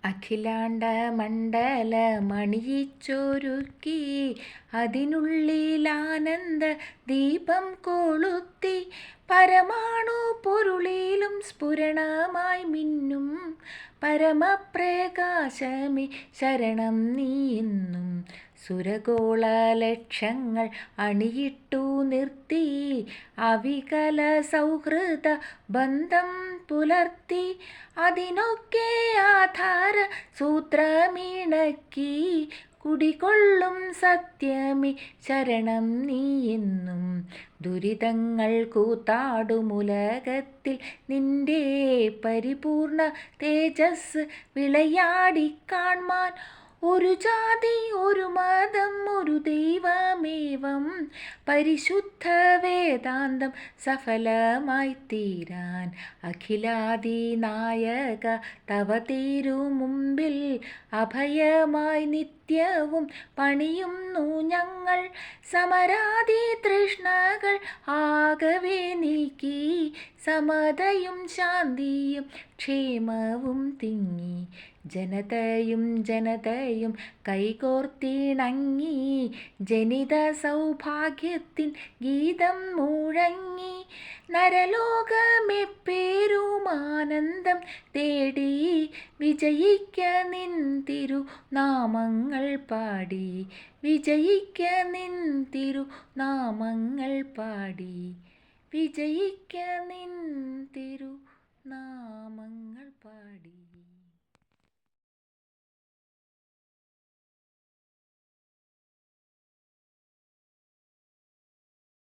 അഖിലാണ്ട മണ്ഡലമണിയിച്ചൊരുക്കി അതിനുള്ളിലാനന്ദ ദീപം കൊളുത്തി പരമാണു പൊരുളിലും സ്ഫുരണമായി മിന്നും പരമപ്രകാശമേ ശരണം നീയെന്നും. സുരഗോള ലക്ഷങ്ങൾ അണിയിട്ടു നിർത്തി അവികല സൗഹൃദ ബന്ധം പുലർത്തി അതിനൊക്കെ ആധാര സൂത്രമിണക്കി കുടികൊള്ളും സത്യമേ ശരണം നീയെന്നും. ദുരിതങ്ങൾ കൂത്താടുമുലകത്തിൽ നിന്റെ പരിപൂർണ തേജസ് വിളയാടി കാൺമാൻ. ഒരു ജാതി ഒരു മതം ഒരു ദൈവമേവം പരിശുദ്ധ വേദാന്തം സഫലമായി തീരാൻ. അഖിലാദി നായക തവ തിരുമുമ്പിൽ അഭയമായി നിത്യവും പണിയുന്നു ഞങ്ങൾ. സമരാദി തൃഷ്ണകൾ ആകവേ നീക്കി സമതയും ശാന്തിയും ക്ഷേമവും തിങ്ങി ജനതയും കൈകോർത്തിണങ്ങി ജനിത സൗഭാഗ്യത്തിൻ ഗീതം മുഴങ്ങി. നരലോകമെപ്പേരുമാനന്ദം തേടി വിജയിക്ക നിൻ തിരുനാമങ്ങൾ പാടി വിജയിക്ക നിൻ തിരുനാമങ്ങൾ പാടി വിജയിക്ക നിൻ തിരുനാമങ്ങൾ പാടി.